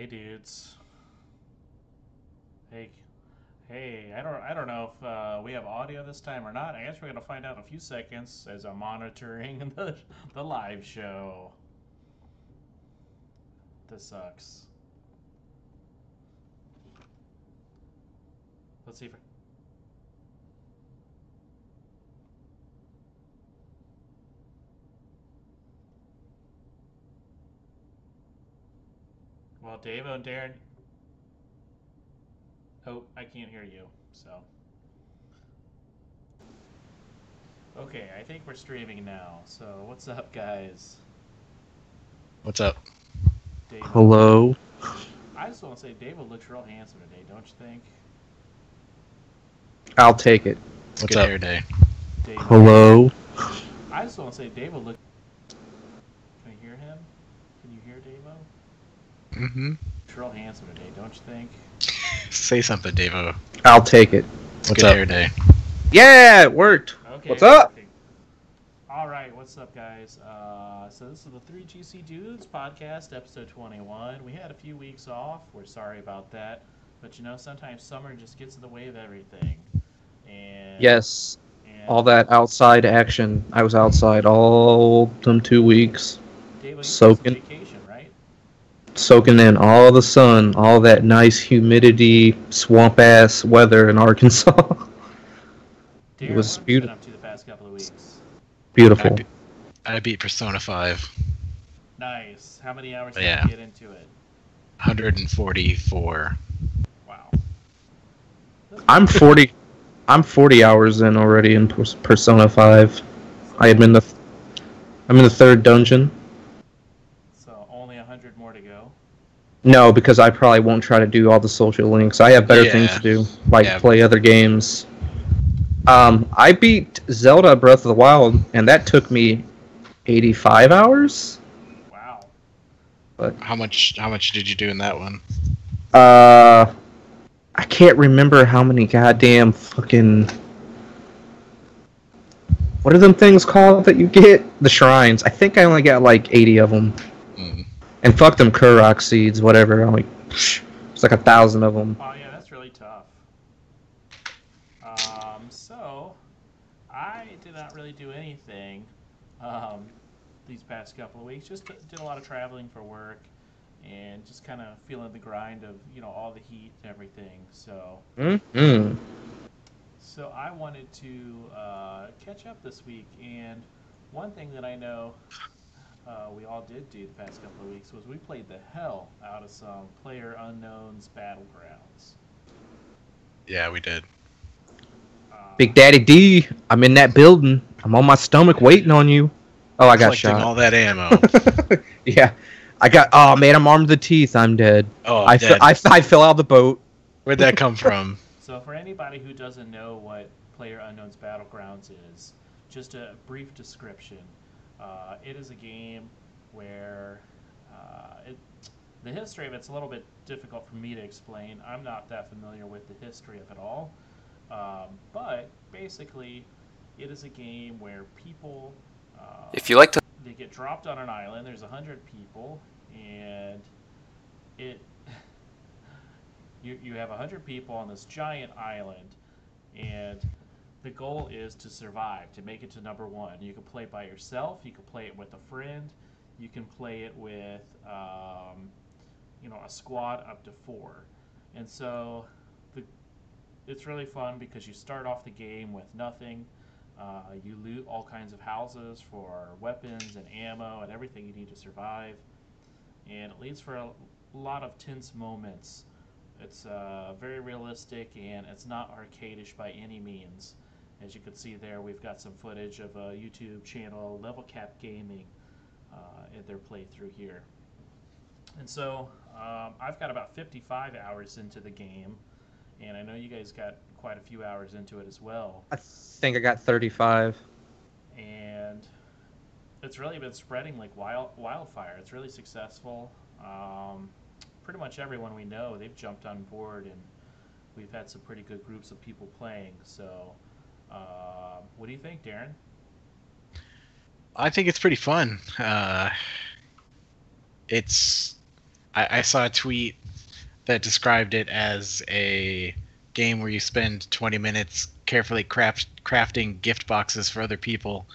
Hey dudes. Hey, hey. I don't know if we have audio this time or not. I guess we're gonna find out in a few seconds as I'm monitoring the live show. This sucks. Let's see if. Well, Dave and Darren. Oh, I can't hear you. So. Okay, I think we're streaming now. So what's up, guys? What's up? Dave. Hello. I just want to say David looks real handsome today, don't you think? I'll take it. It's What's good up? hair day. David. Hello. I just want to say David look. Can you hear him? Can you hear Davo? Mm-hmm. Real handsome today, don't you think? Say something, Davo. I'll take it. It's What's good up? hair day. Yeah, it worked. Okay. What's up? Perfect. All right, what's up, guys? So this is the 3GC Dudes podcast, episode 21. We had a few weeks off. We're sorry about that, but you know, sometimes summer just gets in the way of everything. And Yes. and All that outside action. I was outside all them 2 weeks, Dave, you took some soaking, vacation, right? soaking in all the sun, all that nice humidity, swamp ass weather in Arkansas. It Darren, was what have you been beautiful. up to the past couple of weeks? I, Beautiful. be- I beat Persona 5. Nice. How many hours did Yeah. you get into it? 144. Wow. That's I'm pretty 40. I'm 40 hours in already in Persona 5. I so am in the. I'm in the third dungeon. so only 100 more to go. No, because I probably won't try to do all the social links. I have better things Yeah. to do, like Yeah. play other games. I beat Zelda Breath of the Wild, and that took me 85 hours. Wow. But How much did you do in that one? uh, I can't remember how many goddamn fucking what are them things called that you get? The shrines. I think I only got like 80 of them. Hmm. And fuck them Kurok seeds, whatever. I'm like, it's like 1,000 of them. Oh yeah, that's really tough. So I did not really do anything um, these past couple of weeks. Just did a lot of traveling for work and just kind of feeling the grind of all the heat and everything. Mm-hmm. So I wanted to catch up this week, and one thing that I know we all did do the past couple of weeks was we played the hell out of some Player Unknown's Battlegrounds. Yeah, we did. Big Daddy D, I'm in that building. I'm on my stomach waiting on you. Oh, I got Collecting shot. all that ammo. Yeah, I got. Oh man, I'm armed to the teeth. I'm dead. Oh, I, I'm dead. I fell out of the boat. Where'd that come from? So for anybody who doesn't know what Player Unknown's Battlegrounds is, just a brief description. It is a game where the history of it's a little bit difficult for me to explain. I'm not that familiar with the history of it all. But basically, it is a game where people If you like to they get dropped on an island. There's 100 people, and it you have 100 people on this giant island, and the goal is to survive, to make it to number one. You can play by yourself. You can play it with a friend. You can play it with a squad up to four, and so the it's really fun because you start off the game with nothing. You loot all kinds of houses for weapons and ammo and everything you need to survive, and it leads for a lot of tense moments. It's very realistic and it's not arcadish by any means. As you can see there, we've got some footage of a YouTube channel, Level Cap Gaming, in their playthrough here. And so I've got about 55 hours into the game, and I know you guys got quite a few hours into it as well. I think I got 35. And it's really been spreading like wildfire. It's really successful. Pretty much everyone we know, they've jumped on board, and we've had some pretty good groups of people playing. So, what do you think, Darren? I think it's pretty fun. It's I saw a tweet that described it as a game where you spend 20 minutes carefully crafting gift boxes for other people,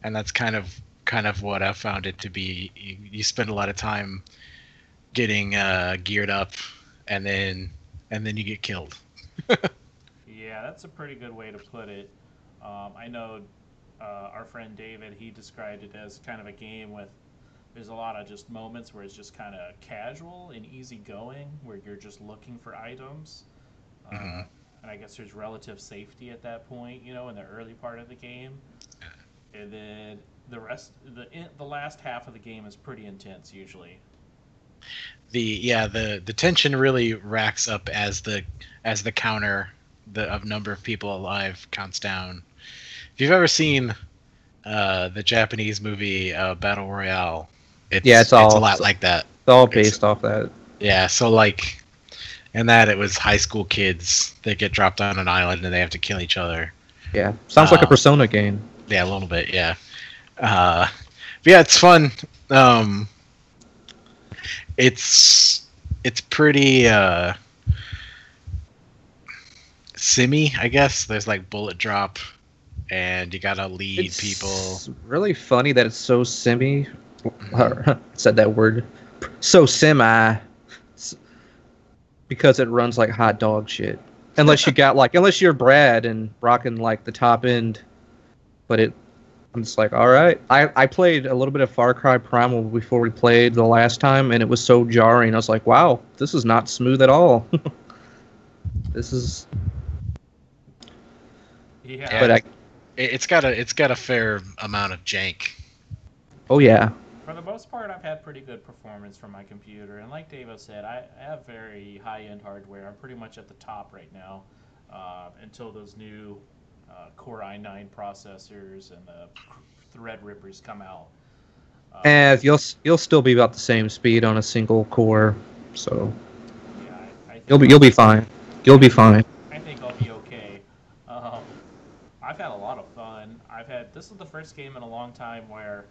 and that's kind of what I found it to be. You spend a lot of time getting geared up, and then you get killed. Yeah, that's a pretty good way to put it. I know our friend David, he described it as kind of a game with there's a lot of just moments where it's just kind of casual and easygoing, where you're just looking for items. Hmm. And I guess there's relative safety at that point, in the early part of the game. And then the last half of the game is pretty intense usually. The tension really racks up as the counter of number of people alive counts down. If you've ever seen the Japanese movie Battle Royale, Yeah, it's a lot like that. it's all It's based off that. Yeah, so like in that it was high school kids that get dropped on an island and they have to kill each other. Yeah, sounds like a Uh, Persona game. yeah, a little bit, yeah. But yeah, it's fun. Um, it's pretty simmy, I guess. There's like bullet drop, and you gotta lead people. It's really funny that it's so semi. Mhm. Said that word. So semi. S- Because it runs like hot dog shit. Unless you're Brad and rocking like the top end, but I'm just like, all right. I played a little bit of Far Cry Primal before we played the last time, and it was so jarring. I was like, wow, this is not smooth at all. This is, Yeah, Yeah, but it's got a fair amount of jank. oh yeah, for the most part, I've had pretty good performance from my computer. And like Davo said, I have very high-end hardware. I'm pretty much at the top right now until those new Core i9 processors and the Threadrippers come out. and you'll still be about the same speed on a single core, so Yeah, I you'll think be you'll be fine. You'll be fine. I think I'll be okay. Um, I've had a lot of fun. This is the first game in a long time where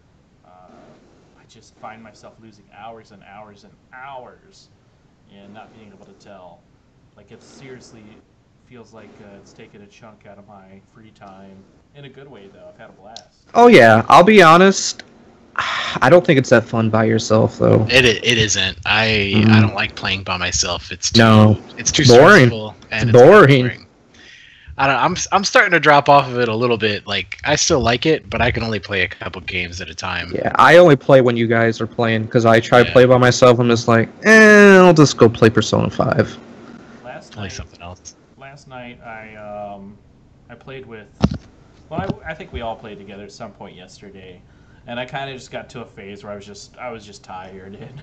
I just find myself losing hours and hours and hours and not being able to tell. Like it seriously feels like it's taken a chunk out of my free time. In a good way, though. I've had a blast. Oh yeah, I'll be honest. I don't think it's that fun by yourself though. It isn't. I don't like playing by myself. No, It's too boring. stressful and It's it's boring. I don't. I'm starting to drop off of it a little bit. Like I still like it, but I can only play a couple games at a time. Yeah, I only play when you guys are playing because I try to Yeah. play by myself. I'm just like, I'll just go play Persona 5. Last Play night, something else. last night I played with. Well, I think we all played together at some point yesterday, and I kind of just got to a phase where I was just tired and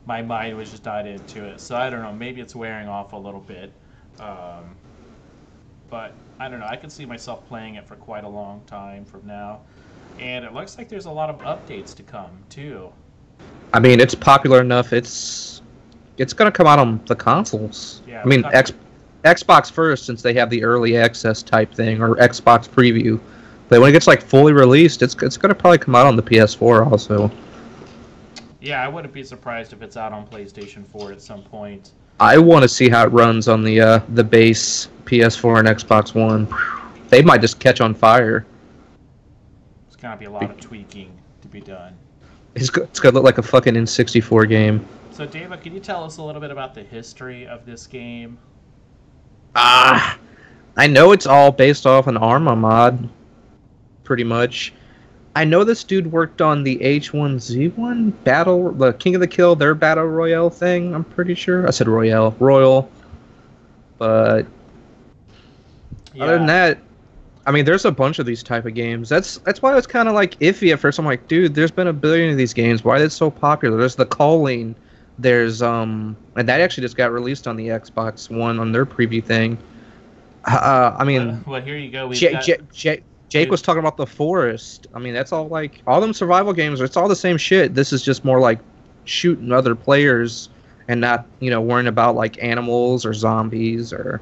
my mind was just not into it. So I don't know. Maybe it's wearing off a little bit, um, but I don't know. I can see myself playing it for quite a long time from now, and it looks like there's a lot of updates to come too. I mean, it's popular enough. It's gonna come out on the consoles. Yeah, I mean, we're talking. Xbox first since they have the early access type thing or Xbox preview. But when it gets like fully released, it's gonna probably come out on the PS4 also. Yeah, I wouldn't be surprised if it's out on PlayStation 4 at some point. I want to see how it runs on the base PS4 and Xbox One. They might just catch on fire. It's gonna be a lot of tweaking to be done. It's gonna look like a fucking N64 game. So, David, can you tell us a little bit about the history of this game? Ah, I know it's all based off an Arma mod, pretty much. I know this dude worked on the H1Z1 battle, the King of the Kill, their battle royale thing. I'm pretty sure. I said royal, but other than that, I mean, there's a bunch of these type of games. That's why I was kind of like iffy at first. I'm like, dude, there's been a billion of these games. Why are they so popular? There's the Calling. There's and that actually just got released on the Xbox One on their preview thing. I mean, well, here you go. Jake was talking about the Forest. I mean, that's all like all them survival games. It's all the same shit. This is just more like shooting other players and not worrying about like animals or zombies or.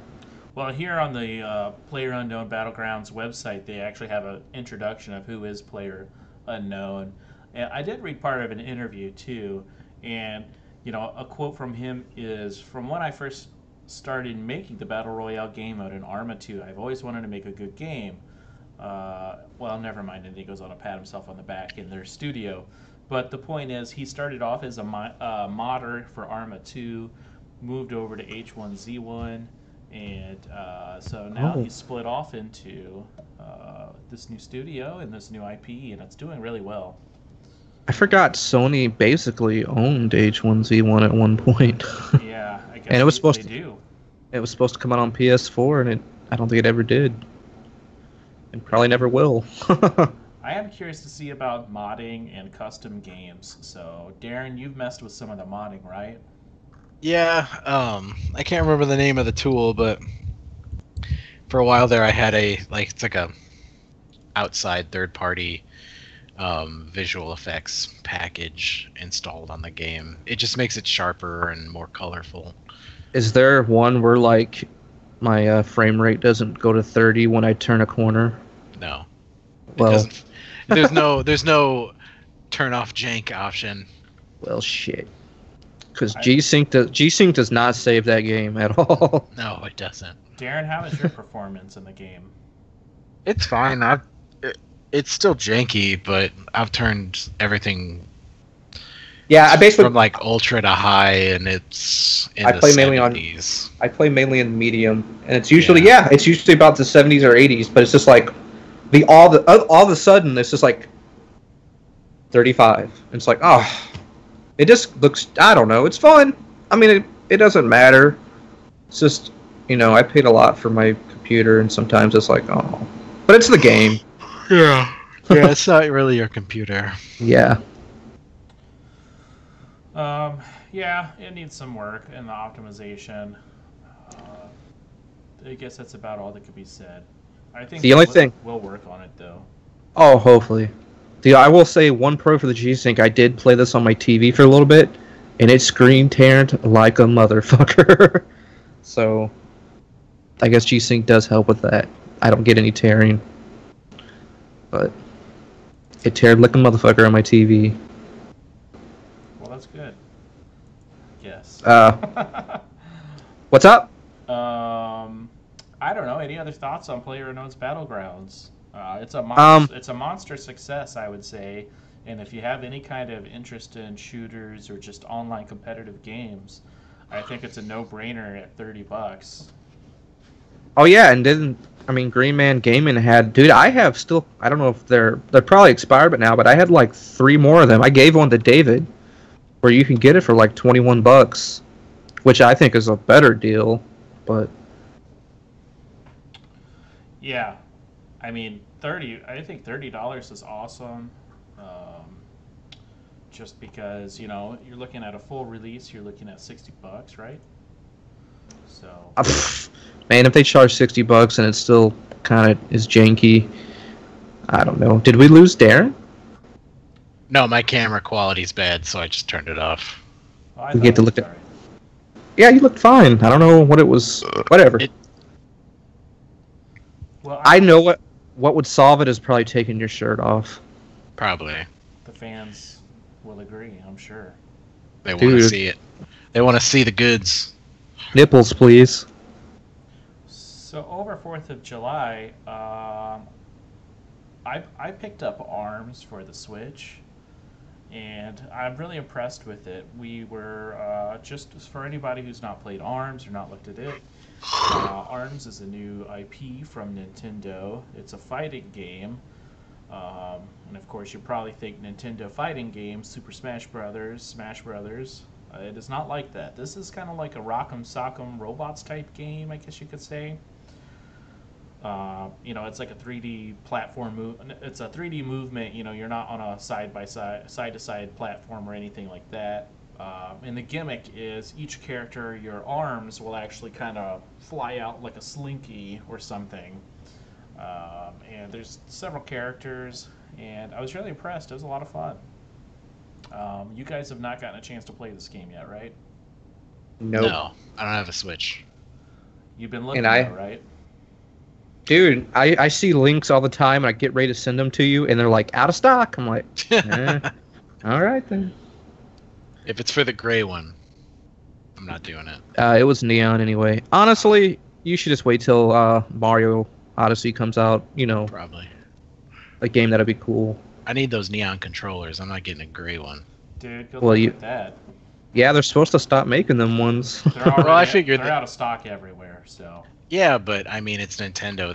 Well, here on the Player Unknown Battlegrounds website, they actually have an introduction of who is Player Unknown. And I did read part of an interview too, and A quote from him is, "From when I first started making the Battle Royale game mode in Arma 2, I've always wanted to make a good game." Well, never mind. And he goes on to pat himself on the back in their studio. But the point is, he started off as a modder for Arma 2, moved over to H1Z1, and so now he's split off into this new studio and this new IP, and it's doing really well. I forgot Sony basically owned H1Z1 at one point. Yeah, I guess and it was supposed they to do. It was supposed to come out on PS4, and I don't think it ever did, and probably never will. I am curious to see about modding and custom games. So, Darren, you've messed with some of the modding, right? Yeah, I can't remember the name of the tool, but for a while there I had it's like a outside third-party visual effects package installed on the game. It just makes it sharper and more colorful. Is there one where like my frame rate doesn't go to 30 when I turn a corner? No. Well, there's no turn off jank option. Well, shit. Because G-Sync does not save that game at all. No, it doesn't. Darren, how is your performance in the game? It's fine. It's still janky, but I've turned everything. Yeah, I basically from like ultra to high, and it's in I the play 70s. I play mainly in medium, and it's usually it's usually about the 70s or 80s, but it's just like all of a sudden it's just like 35. And it's like, oh, it just looks, I don't know, it's fun. I mean, it doesn't matter. It's just, I paid a lot for my computer, and sometimes it's like, oh, but it's the game. Yeah. Yeah, it's not really your computer. Yeah. Yeah, it needs some work in the optimization. I guess that's about all that could be said. I think the only thing we'll work on it though. Oh, hopefully. I will say one pro for the G-Sync. I did play this on my TV for a little bit, and it screen teared like a motherfucker. So, I guess G-Sync does help with that. I don't get any tearing, but it teared like a motherfucker on my TV. Well, that's good. Yes. What's up? I don't know. Any other thoughts on PlayerUnknown's Battlegrounds? It's a monster success, I would say. And if you have any kind of interest in shooters or just online competitive games, I think it's a no-brainer at $30. Oh yeah, and Green Man Gaming had, dude, I don't know if they're probably expired now, but I had like 3 more of them. I gave one to David, where you can get it for like $21, which I think is a better deal, but. Yeah, I think $30 is awesome. Just because you're looking at a full release, you're looking at $60, right? So. Man, if they charge $60 and it still kind of is janky, I don't know. Did we lose Darren? No, my camera quality's bad, so I just turned it off. Oh, we get to look at. Yeah, you looked fine. I don't know what it was. Whatever. Well, I know what would solve it is probably taking your shirt off. Probably. The fans will agree, I'm sure. They want to see it. They want to see the goods. Nipples, please. So over 4th of July, I picked up ARMS for the Switch, and I'm really impressed with it. We were, just for anybody who's not played ARMS or not looked at it, ARMS is a new IP from Nintendo. It's a fighting game, and of course you probably think Nintendo fighting games, Super Smash Brothers. It is not like that. This is kind of like a Rock'em Sock'em Robots type game, I guess you could say. It's like a 3D platform move. It's a 3D movement. You're not on a side-to-side platform or anything like that. And the gimmick is each character, your arms will actually kind of fly out like a slinky or something. And there's several characters, and I was really impressed. It was a lot of fun. You guys have not gotten a chance to play this game yet, right? Nope. No, I don't have a Switch. You've been looking at it, right? Dude, I see links all the time, and I get ready to send them to you, and they're like, out of stock. I'm like, all right then. If it's for the gray one, I'm not doing it. It was neon anyway. Honestly, you should just wait till Mario Odyssey comes out. You know, Probably. a game that'd be cool. I need those neon controllers. I'm not getting a gray one. Dude, good Well, luck you- with that. Yeah, they're supposed to stop making them ones. They're already, Well, I figured they're that- out of stock everywhere, so. Yeah, but I mean, it's Nintendo.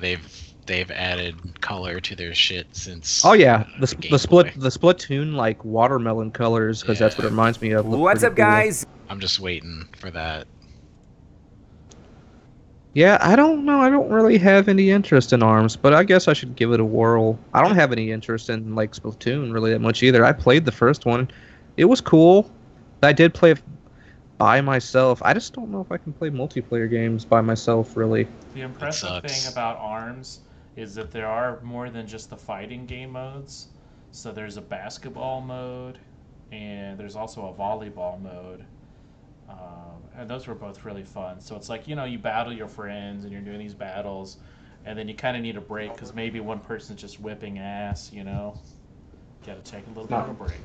They've added color to their shit since. Oh yeah, the Game split Boy. the Splatoon like watermelon colors because that's what it Yeah. reminds me of. look What's pretty up, cool. guys? I'm just waiting for that. Yeah, I don't know. I don't really have any interest in ARMS, but I guess I should give it a whirl. I don't have any interest in like Splatoon really that much either. I played the first one. It was cool. I did play it by myself. I just don't know if I can play multiplayer games by myself really. The impressive sucks. thing about ARMS is that there are more than just the fighting game modes. So there's a basketball mode, and there's also a volleyball mode. And those were both really fun. So it's like, you battle your friends, and you're doing these battles, and then you kind of need a break, because maybe one person's just whipping ass, Gotta take a little bit of a break.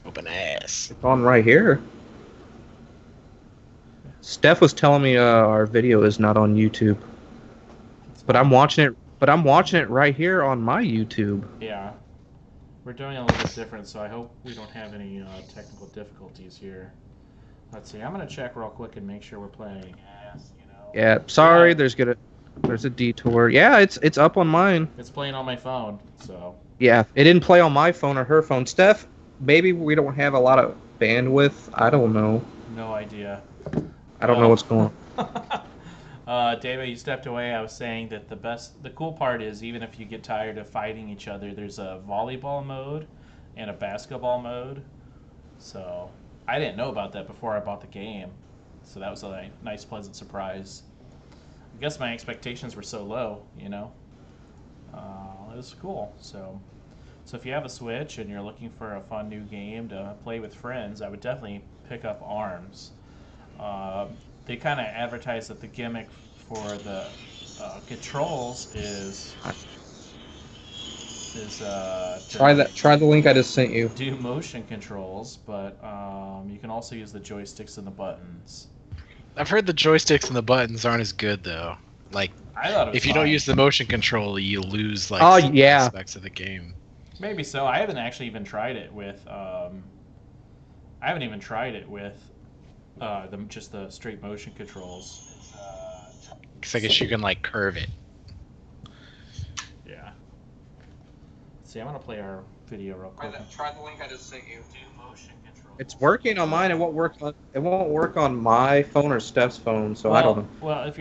Open ass. It's on right here. Steph was telling me our video is not on YouTube, but I'm watching it. But I'm watching it right here on my YouTube. Yeah. We're doing it a little bit different, so I hope we don't have any technical difficulties here. Let's see. I'm going to check real quick and make sure we're playing as. Yeah, sorry. Yeah. There's a detour. Yeah, it's up on mine. It's playing on my phone, so. Yeah, it didn't play on my phone or her phone. Steph, maybe we don't have a lot of bandwidth. I don't know. No idea. I don't know what's going on. David, you stepped away. I was saying that the cool part is even if you get tired of fighting each other, there's a volleyball mode and a basketball mode. So I didn't know about that before I bought the game. So that was a nice, pleasant surprise. I guess my expectations were so low, It was cool. So if you have a Switch and you're looking for a fun new game to play with friends, I would definitely pick up ARMS. They kind of advertise that the gimmick for the controls is Try the link I just sent you. do motion controls, but you can also use the joysticks and the buttons. I've heard the joysticks and the buttons aren't as good though. Like, I thought it was if you don't fine. use the motion control, you lose like Oh, some yeah. aspects of the game. Maybe so. I haven't actually even tried it with. I haven't even tried it with just the straight motion controls. Because I guess you can like curve it. Yeah. See, I'm gonna play our video real quick. Try the link I just sent you. Do motion controls. It's working on mine. It won't work on my phone or Steph's phone. So I don't know. Well, if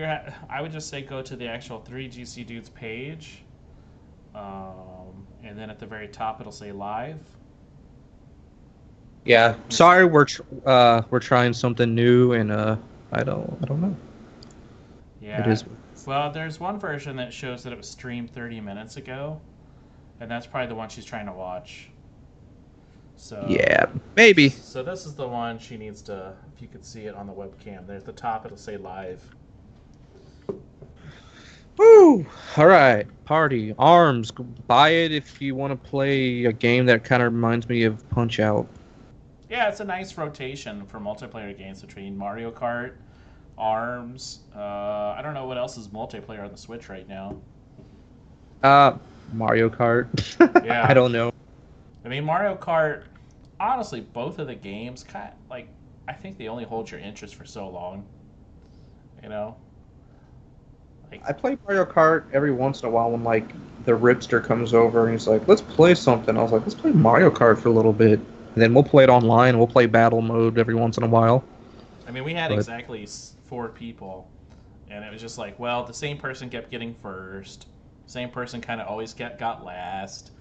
I would just say go to the actual 3GC Dudes page, and then at the very top it'll say live. Yeah, sorry, we're trying something new, and I don't know. Yeah. It is. Well, there's one version that shows that it was streamed 30 minutes ago, and that's probably the one she's trying to watch. So Yeah, maybe. So this is the one she needs to. If you could see it on the webcam, there at the top it'll say live. Woo! All right, party ARMS. Buy it if you want to play a game that kind of reminds me of Punch Out. Yeah, it's a nice rotation for multiplayer games between Mario Kart, ARMS. I don't know what else is multiplayer on the Switch right now. Mario Kart. Yeah. I don't know. I mean, Mario Kart. Honestly, both of the games I think they only hold your interest for so long. I play Mario Kart every once in a while when like the Ripster comes over and he's like, "Let's play something." I was like, "Let's play Mario Kart for a little bit." And then we'll play it online. We'll play battle mode every once in a while. I mean, we had But- exactly 4 people, and it was just like, well, the same person kept getting first. Same person kind of always got last.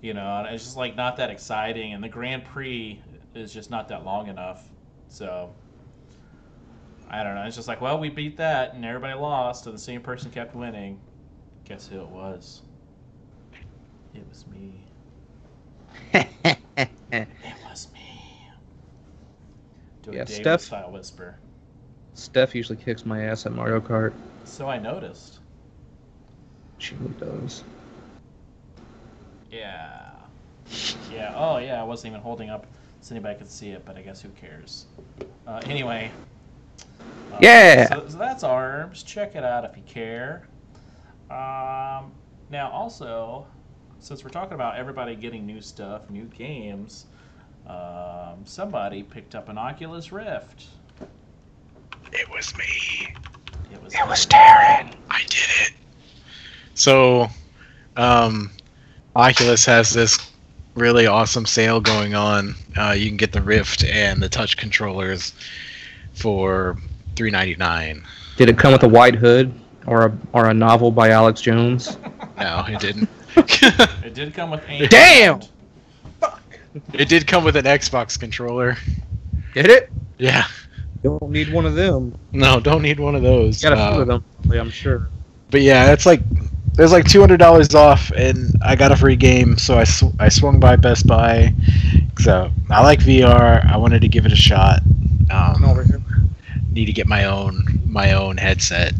And it's just like not that exciting, and the Grand Prix is just not that long enough. So I don't know. It's just like, well, we beat that, and everybody lost, and the same person kept winning. Guess who it was? It was me. It was me. Do a Yeah, David Steph- style whisper. Steph usually kicks my ass at Mario Kart. So I noticed. She really does. Yeah. Yeah. Oh, yeah. I wasn't even holding up so anybody could see it, but I guess who cares? Anyway. Yeah! So that's ARMS. Check it out if you care. Now, also, since we're talking about everybody getting new stuff, new games, somebody picked up an Oculus Rift. It was me. It was Darren. I did it. So, Oculus has this really awesome sale going on. You can get the Rift and the touch controllers for $3.99. Did it come with a white hood or a novel by Alex Jones? No, it didn't. It did come with a Damn! It did come with an Xbox controller. Did it? Yeah. Don't need one of them. No, don't need one of those. Got a few of them, I'm sure. But yeah, it's like there's like $200 off, and I got a free game, so I swung by Best Buy. So I like VR. I wanted to give it a shot. Over here. Need to get my own headset.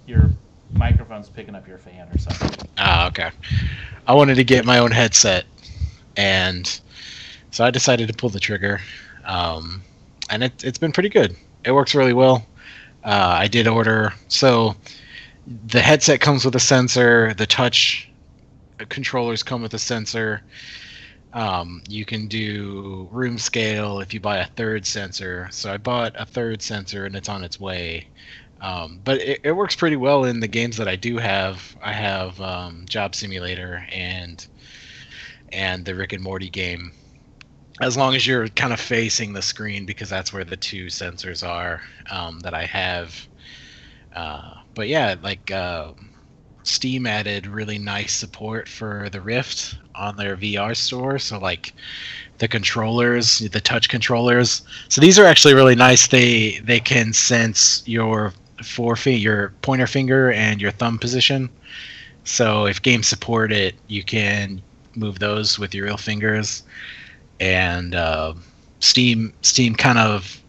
Your microphone's picking up your fan or something. Okay. I wanted to get my own headset, and so I decided to pull the trigger. And it's been pretty good. It works really well. I did order. So the headset comes with a sensor. The touch controllers come with a sensor. You can do room scale if you buy a third sensor. So I bought a third sensor, and it's on its way. But it works pretty well in the games that I do have. I have Job Simulator and the Rick and Morty game. As long as you're kind of facing the screen, because that's where the two sensors are that I have. But yeah, like Steam added really nice support for the Rift on their VR store. So like the controllers, the touch controllers. So these are actually really nice. They can sense your your pointer finger and your thumb position. So if games support it, you can move those with your real fingers. And Steam kind of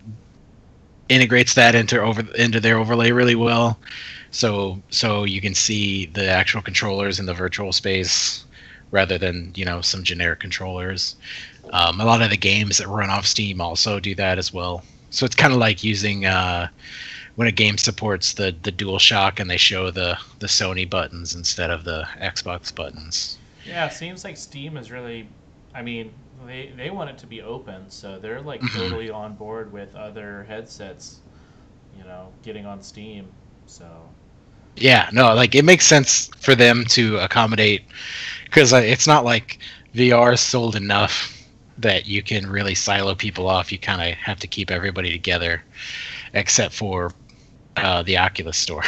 integrates that into their overlay really well, so you can see the actual controllers in the virtual space rather than some generic controllers. A lot of the games that run off Steam also do that as well. So it's kind of like using when a game supports the DualShock and they show the Sony buttons instead of the Xbox buttons. Yeah, it seems like Steam is really, I mean, they want it to be open, so they're like totally on board with other headsets, getting on Steam. So yeah, no, like it makes sense for them to accommodate, because it's not like VR is sold enough that you can really silo people off. You kind of have to keep everybody together, except for the Oculus store.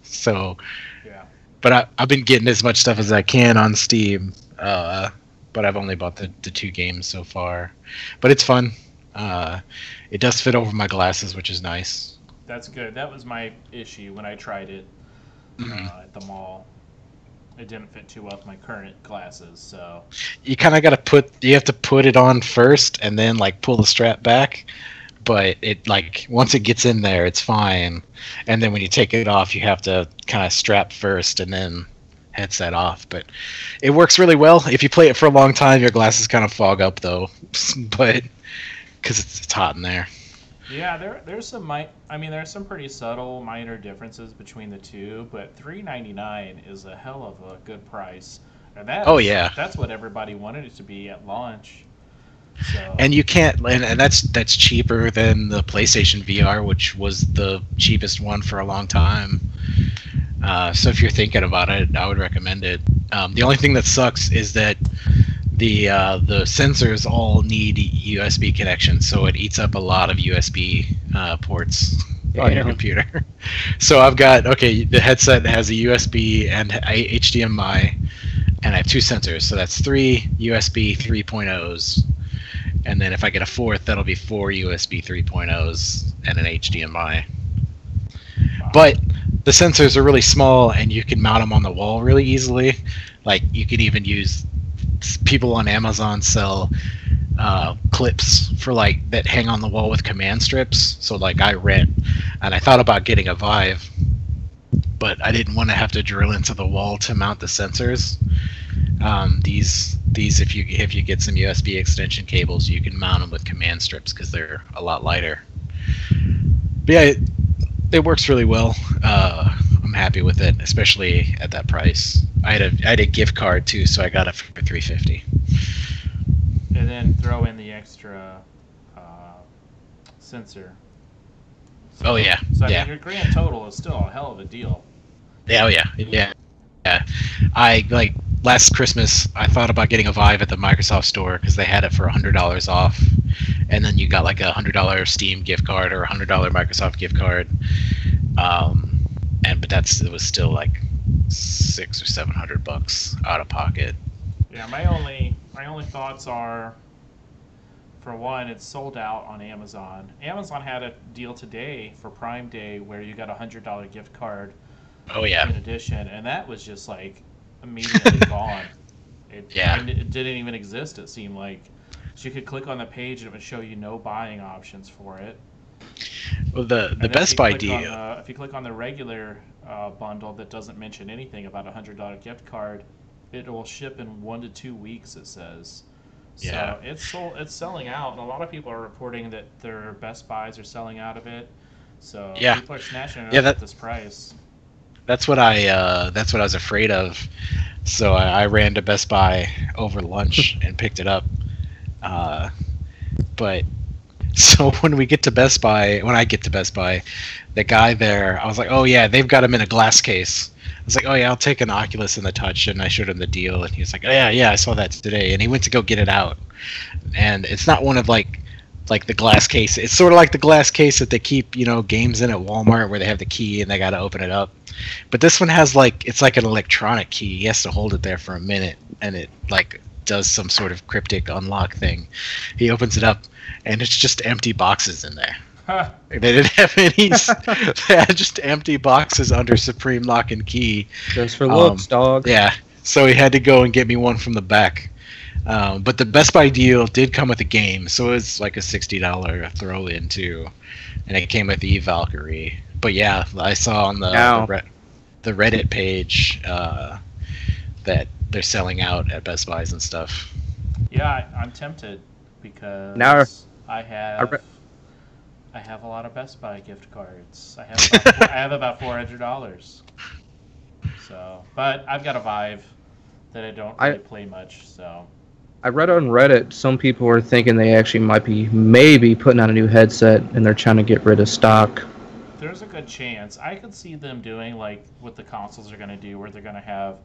So yeah, but I've been getting as much stuff as I can on Steam. But I've only bought the 2 games so far. But it's fun. It does fit over my glasses, which is nice. That's good. That was my issue when I tried it at the mall. It didn't fit too well with my current glasses, so you kind of got to you have to put it on first and then like pull the strap back. But it like once it gets in there, it's fine. And then when you take it off, you have to kind of strap first and then headset off. But it works really well. If you play it for a long time, your glasses kind of fog up though, but because it's hot in there. Yeah, there's some pretty subtle minor differences between the two, but $3.99 is a hell of a good price. And that's what everybody wanted it to be at launch. So. And you can't, and that's cheaper than the PlayStation VR, which was the cheapest one for a long time. So if you're thinking about it, I would recommend it. The only thing that sucks is that the sensors all need USB connections, so it eats up a lot of USB ports on your computer. So I've got the headset has a USB and HDMI, and I have 2 sensors, so that's 3 USB 3.0s. And then if I get a 4th, that'll be 4 USB 3.0s and an HDMI. Wow. But the sensors are really small, and you can mount them on the wall really easily. Like you could even use, people on Amazon sell clips for that hang on the wall with command strips. So like I rent, and I thought about getting a Vive, but I didn't want to have to drill into the wall to mount the sensors. these, if you get some USB extension cables, you can mount them with command strips because they're a lot lighter. But yeah, it works really well. I'm happy with it, especially at that price. I had a gift card too, so I got it for $350. And then throw in the extra sensor. So, oh yeah, So I yeah. mean, your grand total is still a hell of a deal. Yeah, oh yeah, yeah. I like last Christmas. I thought about getting a Vive at the Microsoft store because they had it for $100 off, and then you got like a $100 Steam gift card or a $100 Microsoft gift card. But it was still like $600 or $700 out of pocket. Yeah, my only thoughts are, for one, it's sold out on Amazon. Amazon had a deal today for Prime Day where you got a $100 gift card. Oh yeah. In addition, and that was just like immediately gone. It didn't even exist. It seemed like, so you could click on the page and it would show you no buying options for it. Well, the Best Buy deal. If you click on the regular bundle that doesn't mention anything about a $100 gift card, it will ship in 1 to 2 weeks. It says. So yeah. It's selling out, and a lot of people are reporting that their Best Buys are selling out of it. So yeah. people are snatching it up at this price. That's what I was afraid of. So I ran to Best Buy over lunch and picked it up. But so when I get to Best Buy, the guy there, I was like, oh yeah, they've got them in a glass case. I was like, oh yeah, I'll take an Oculus and the Touch, and I showed him the deal, and he was like, oh yeah, I saw that today, and he went to go get it out, and it's not one of like the glass case. It's sort of like the glass case that they keep, games in at Walmart where they have the key and they got to open it up. But this one has it's like an electronic key. He has to hold it there for a minute, and it does some sort of cryptic unlock thing. He opens it up, and it's just empty boxes in there. Huh. They didn't have any. They had just empty boxes under Supreme Lock and Key. Just for looks, dog. Yeah. So he had to go and get me one from the back. But the Best Buy deal did come with a game, so it was like a $60 throw-in too, and it came with the Valkyrie. But yeah, I saw on the Reddit page that they're selling out at Best Buys and stuff. Yeah, I'm tempted because now I have a lot of Best Buy gift cards. I have about $400. So, but I've got a Vive that I don't really play much. So I read on Reddit some people are thinking they actually might be maybe putting out a new headset and they're trying to get rid of stock. There's a good chance. I could see them doing like what the consoles are going to do, where they're going to have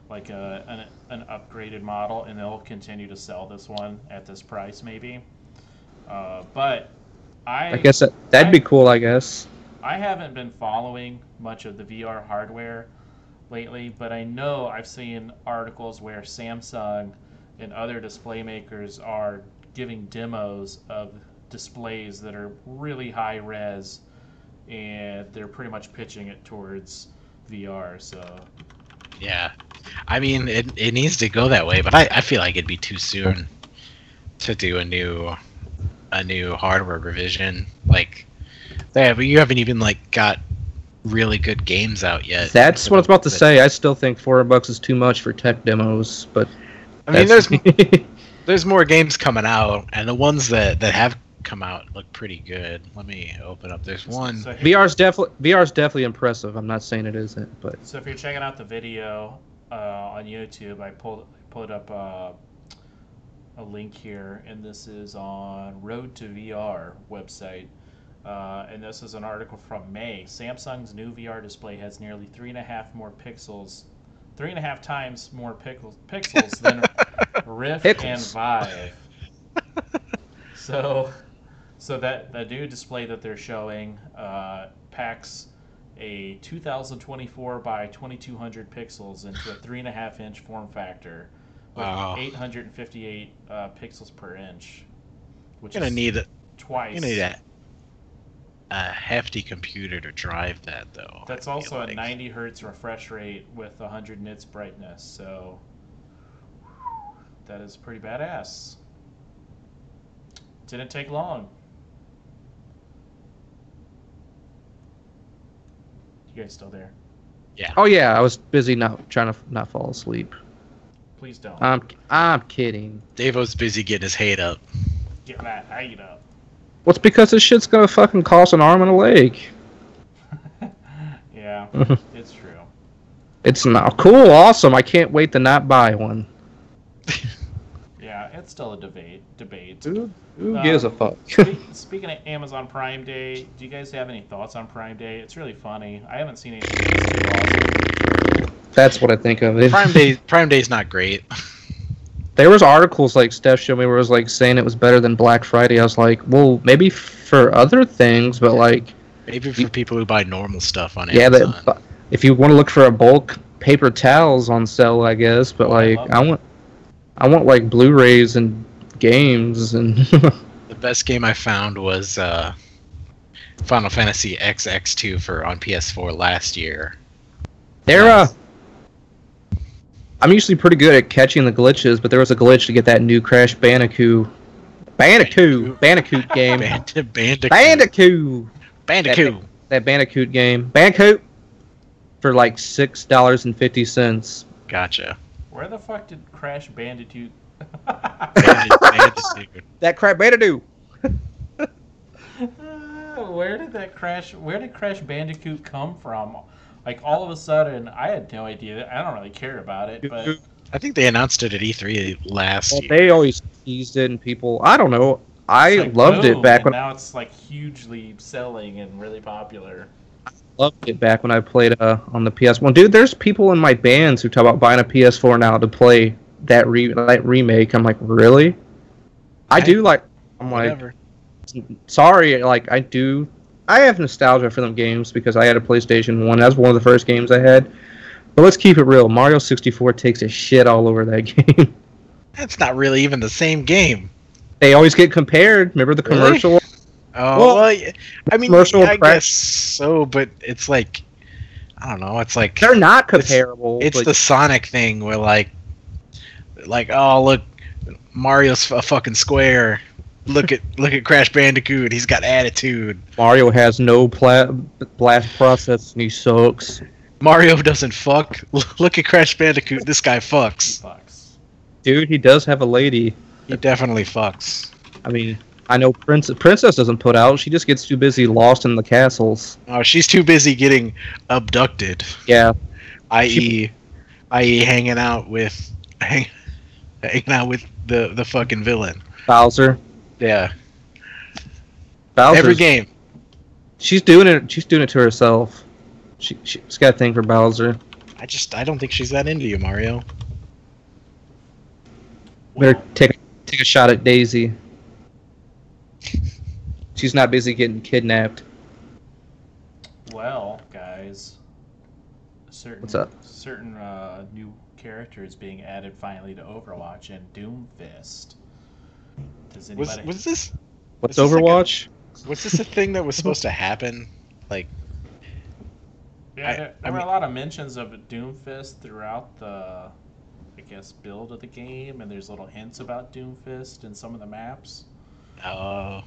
like an upgraded model, and they'll continue to sell this one at this price maybe. But I guess that'd be cool, I guess. I haven't been following much of the VR hardware lately, but I know I've seen articles where Samsung and other display makers are giving demos of displays that are really high res, and they're pretty much pitching it towards VR. So yeah, I mean it needs to go that way, but I feel like it'd be too soon to do a new hardware revision. But you haven't even like got really good games out yet. That's what I was about to say. I still think $400 is too much for tech demos, but I mean, there's more games coming out, and the ones that have come out look pretty good. Let me open up. There's one. So VR's definitely impressive. I'm not saying it isn't, but so if you're checking out the video on YouTube, I pulled up a link here, and this is on Road to VR website. And this is an article from May. Samsung's new VR display has nearly 3.5 times more pixels than Rift and Vive. So that the new display that they're showing packs a 2024 by 2200 pixels into a 3.5-inch form factor with 858 pixels per inch, which is need twice. You need a hefty computer to drive that, though. That's also a 90 hertz refresh rate with 100 nits brightness, so that is pretty badass. Didn't take long. You guys still there? Yeah. Oh yeah, I was busy trying to not fall asleep. Please don't. I'm kidding. Davo's busy getting his hate up. Get that height up. Well, it's because this shit's gonna fucking cost an arm and a leg. Yeah, it's true. It's not cool, awesome. I can't wait to not buy one. Yeah, it's still a debate. Who gives a fuck? Speaking of Amazon Prime Day, do you guys have any thoughts on Prime Day? It's really funny. I haven't seen anything that's too awesome. That's what I think of it. Prime Day's not great. There was articles like Steph showed me where it was like saying it was better than Black Friday. I was like, well, maybe for other things, but like maybe for people who buy normal stuff on Amazon. Amazon. If you want to look for a bulk paper towels on sale, I guess. But like, I want like Blu-rays and games and. The best game I found was Final Fantasy XX2 on PS4 last year. I'm usually pretty good at catching the glitches, but there was a glitch to get that new Crash Bandicoot game. Bandicoot. That Bandicoot game. Bandicoot for like $6.50. Gotcha. Where the fuck did Crash Bandicoot? That crap Bandicoot. Where did Crash Bandicoot come from? Like all of a sudden, I had no idea. I don't really care about it, but I think they announced it at E3 last year. They always teased it, and people. I don't know. I loved it back when. Now it's like hugely selling and really popular. I loved it back when I played on the PS1. Dude, there's people in my bands who talk about buying a PS4 now to play that remake. I'm like, really? I do like. I'm Whatever. like, sorry. Like I do. I have nostalgia for them games because I had a PlayStation 1. That was one of the first games I had. But let's keep it real. Mario 64 takes a shit all over that game. That's not really even the same game. They always get compared. Remember the commercial? Really? Oh, well, I mean, I guess so, but it's like, I don't know. It's like they're not comparable. It's the Sonic thing where like, oh look, Mario's a fucking square. Look at Crash Bandicoot. He's got attitude. Mario has no blast process and he sucks. Mario doesn't fuck. Look at Crash Bandicoot. This guy fucks. Dude, he does have a lady. He definitely fucks. I mean, I know Princess doesn't put out. She just gets too busy lost in the castles. Oh, she's too busy getting abducted. Yeah. I.e., hanging out with the fucking villain. Bowser. Yeah. Bowser's, every game. She's doing it to herself. She's got a thing for Bowser. I don't think she's that into you, Mario. Better take a shot at Daisy. She's not busy getting kidnapped. Well, guys, what's up? Certain new characters being added finally to Overwatch and Doomfist. Does anybody? Was this? What's Overwatch? Was this a thing that was supposed to happen? Like. Yeah, there were a lot of mentions of Doomfist throughout the, I guess, build of the game, and there's little hints about Doomfist in some of the maps. Oh.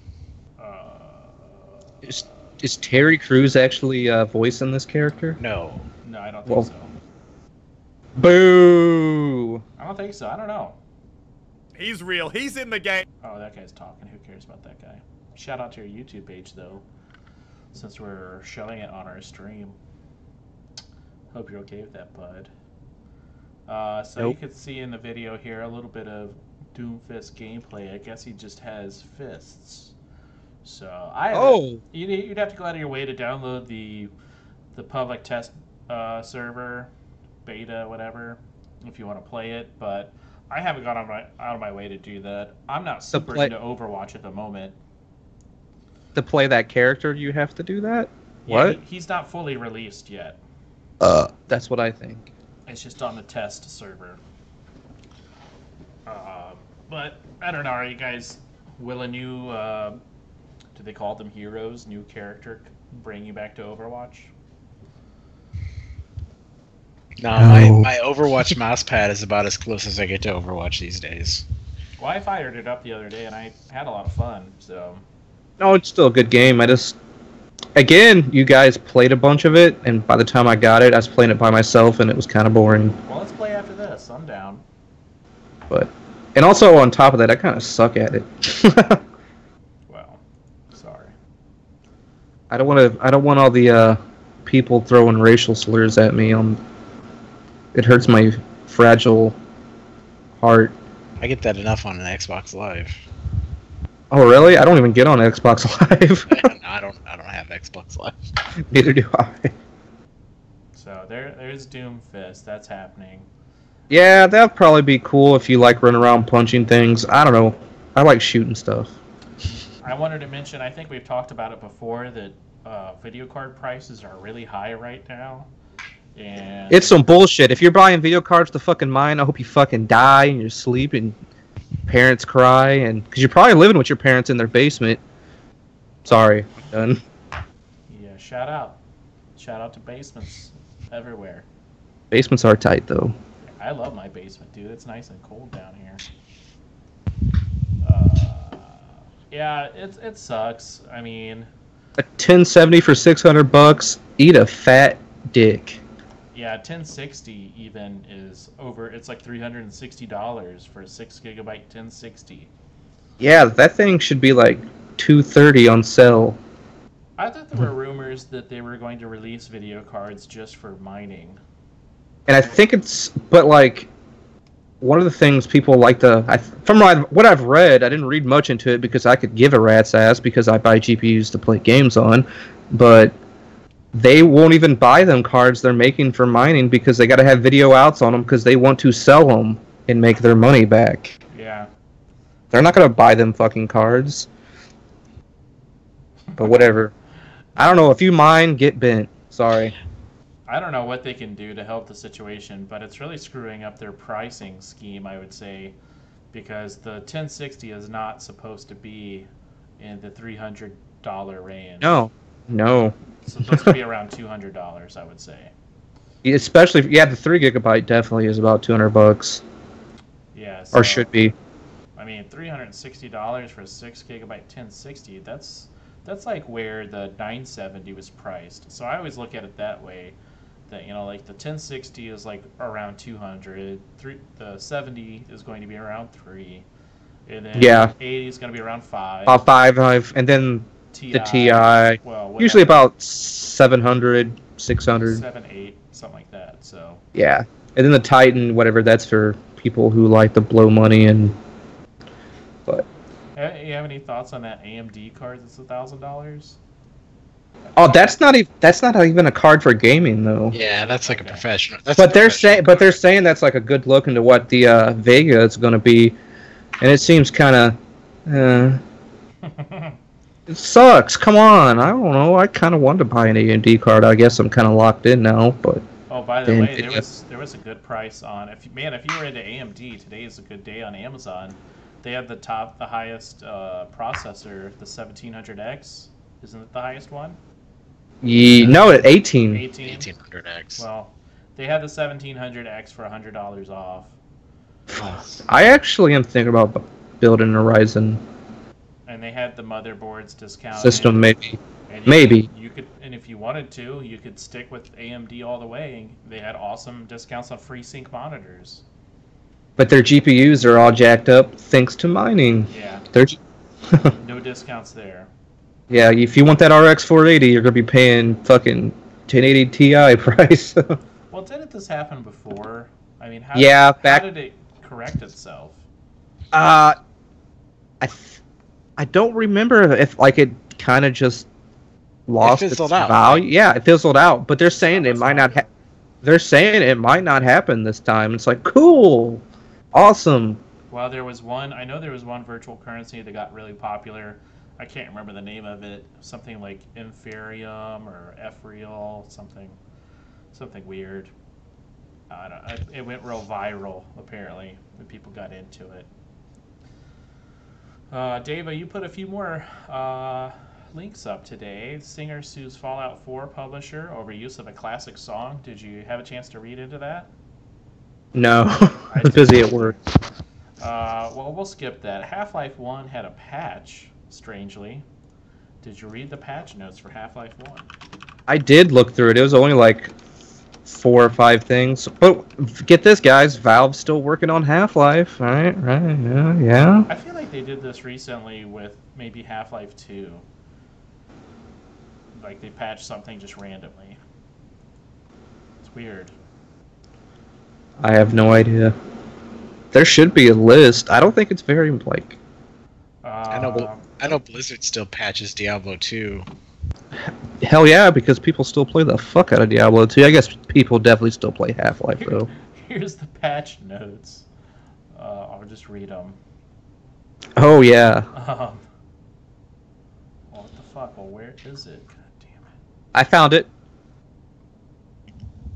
Is Terry Crews actually voicing this character? No. No, I don't think so. Boo! I don't think so. I don't know. He's real. He's in the game. Oh, that guy's talking. Who cares about that guy? Shout out to your YouTube page, though, since we're showing it on our stream. Hope you're okay with that, bud. So nope. You could see in the video here a little bit of Doomfist gameplay. I guess he just has fists. So you'd have to go out of your way to download the public test server, beta, whatever, if you want to play it. But I haven't gone out of my way to do that. I'm not super into Overwatch at the moment. To play that character, you have to do that? Yeah, what? He's not fully released yet. That's what I think. It's just on the test server. But I don't know. Are you guys will a new? Do they call them heroes? New character bring you back to Overwatch? No, my Overwatch mousepad is about as close as I get to Overwatch these days. Well, I fired it up the other day and I had a lot of fun. So. No, it's still a good game. Again, you guys played a bunch of it, and by the time I got it, I was playing it by myself, and it was kind of boring. Well, let's play after this. I'm down. But and also on top of that, I kind of suck at it. Well, sorry. I don't want to. I don't want all the people throwing racial slurs at me. It hurts my fragile heart. I get that enough on an Xbox Live. Oh really? I don't even get on Xbox Live. No, I don't have Xbox Live. Neither do I. So there's Doomfist. That's happening. Yeah, that'd probably be cool if you like running around punching things. I don't know. I like shooting stuff. I wanted to mention, I think we've talked about it before, that video card prices are really high right now. And It's some bullshit. If you're buying video cards to fucking mine, I hope you fucking die in your sleep and parents cry, and because you're probably living with your parents in their basement. Sorry, done. yeah, shout out to basements everywhere. Basements are tight though. I love my basement, dude. It's nice and cold down here. Yeah, it sucks. I mean, A 1070 for $600. Eat a fat dick. yeah, 1060 even is over. It's like $360 for a 6 GB 1060. Yeah, that thing should be like $230 on sale. I thought there were rumors that they were going to release video cards just for mining. And I think but like, one of the things people like from what I've read, I didn't read much into it because I could give a rat's ass because I buy GPUs to play games on, but they won't even buy them cards they're making for mining because they got to have video outs on them because they want to sell them and make their money back. Yeah. They're not going to buy them fucking cards. But whatever. I don't know. If you mine, get bent. Sorry. I don't know what they can do to help the situation, but it's really screwing up their pricing scheme, I would say, because the 1060 is not supposed to be in the $300 range. No. It's supposed to be around $200, I would say. Especially, the 3 gigabyte definitely is about $200. Yeah. So, Or should be. I mean, $360 for a 6 GB 1060, that's like where the 970 was priced. So I always look at it that way. That, like the 1060 is like around 200, the 70 is going to be around 3, and then 80 is going to be around 5. About 5, and then the TI. Well, usually about 700, 600. 7, 8, something like that. So Yeah, and then the Titan, whatever. That's for people who like to blow money and. But you have any thoughts on that AMD card that's $1,000? oh, that's not even a card for gaming though. Yeah, that's like a professional. That's But they're saying that's like a good look into what the Vega is going to be, and it seems kind of. It sucks. Come on. I don't know. I kind of wanted to buy an AMD card. I guess I'm kind of locked in now. But oh, by the way, there was a good price on. If you were into AMD, today is a good day on Amazon. They have the highest processor, the 1700X. Isn't it the highest one? No, at 18. 1800X. Well, they have the 1700X for $100 off. I actually am thinking about building a Ryzen And they had the motherboards discounted. system, maybe. And you could, and if you wanted to, you could stick with AMD all the way. They had awesome discounts on FreeSync monitors. But their GPUs are all jacked up thanks to mining. Yeah. No discounts there. Yeah, if you want that RX 480, you're gonna be paying fucking 1080 Ti price. Well, didn't this happen before? I mean, how did it correct itself? I don't remember if like it kind of just lost its value. Yeah, it fizzled out. But they're saying it might not. They're saying it might not happen this time. It's like cool, awesome. Well, I know there was one virtual currency that got really popular. I can't remember the name of it. Something like Inferium or Ephreal, something weird. I don't know. It went real viral apparently when people got into it. Dava, you put a few more links up today. Singer sues Fallout 4 publisher over use of a classic song. Did you have a chance to read into that? No, I was busy at work. Well, we'll skip that. Half-Life 1 had a patch, strangely. Did you read the patch notes for Half-Life 1? I did look through it. It was only like 4 or 5 things. But get this, guys, Valve's still working on Half-Life. Right, yeah. I feel like they did this recently with maybe Half-Life 2. Like they patched something just randomly. It's weird. I have no idea. There should be a list. I don't think it's very, like... I know Blizzard still patches Diablo 2. Hell yeah, because people still play the fuck out of Diablo 2. I guess people definitely still play Half-Life, though. Here's the patch notes. I'll just read them. Oh, yeah. What the fuck? Well, where is it? God damn it. I found it.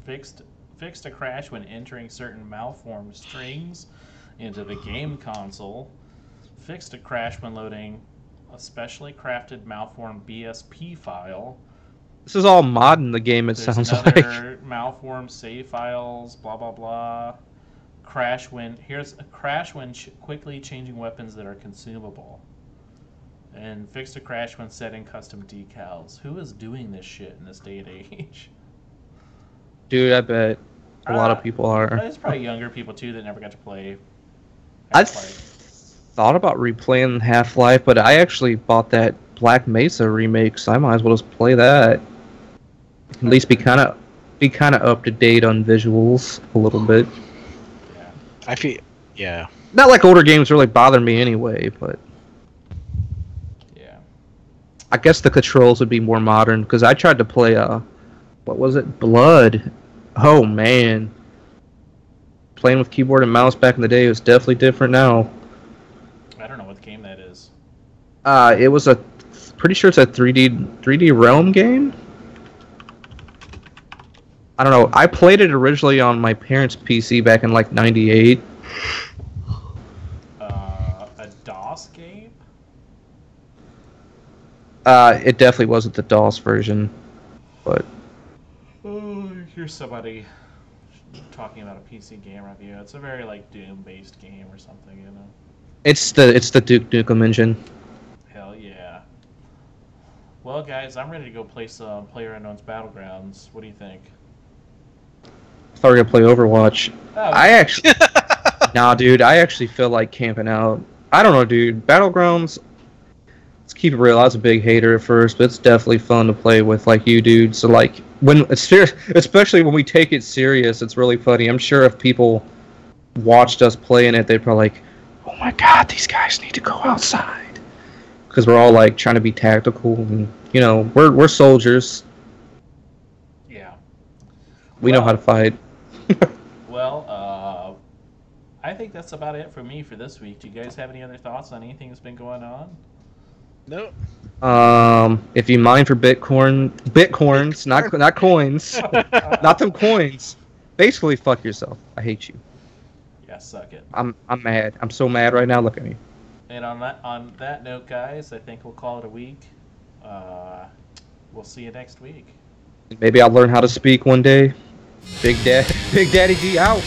Fixed a crash when entering certain malformed strings into the game console. Fixed a crash when loading a specially crafted malformed BSP file. This is all mod in the game, it There's sounds another like. malformed save files, blah blah blah. Here's a crash when quickly changing weapons that are consumable. And fixed a crash when setting custom decals. Who is doing this shit in this day and age? Dude, I bet a lot of people are. There's probably younger people too that never got to play I've Half-Life. thought about replaying Half-Life, but I actually bought that Black Mesa remake, so I might as well just play that. At least be kind of up to date on visuals a little bit. Yeah. Not like older games really bother me anyway, but Yeah. I guess the controls would be more modern because I tried to play what was it? Blood. Oh man. Playing with keyboard and mouse back in the day was definitely different now. I don't know what game that is. It was pretty sure it's a 3D Realm game. I don't know. I played it originally on my parents' PC back in like '98. A DOS game? It definitely wasn't the DOS version, but Oh, here's somebody talking about a PC game review. It's a very like Doom-based game or something, you know. it's the Duke Nukem engine. Hell yeah. Well, guys, I'm ready to go play some PlayerUnknown's Battlegrounds. What do you think? I thought we were gonna play Overwatch. Oh, I actually, nah, dude. I actually feel like camping out. I don't know, dude. Battlegrounds. Let's keep it real. I was a big hater at first, but it's definitely fun to play with like you, dude. So like when it's serious, especially when we take it serious, it's really funny. I'm sure if people watched us playing it, they'd probably like, "Oh my god, these guys need to go outside," because we're all like trying to be tactical, and you know, we're soldiers. Yeah. We know how to fight. Well, I think that's about it for me for this week. Do you guys have any other thoughts on anything that's been going on? Nope. If you mine for bitcoins, not coins, not them coins. Basically, fuck yourself. I hate you. Yeah, suck it. I'm mad. I'm so mad right now. Look at me. And on that note, guys, I think we'll call it a week. We'll see you next week. Maybe I'll learn how to speak one day. Big Daddy G out.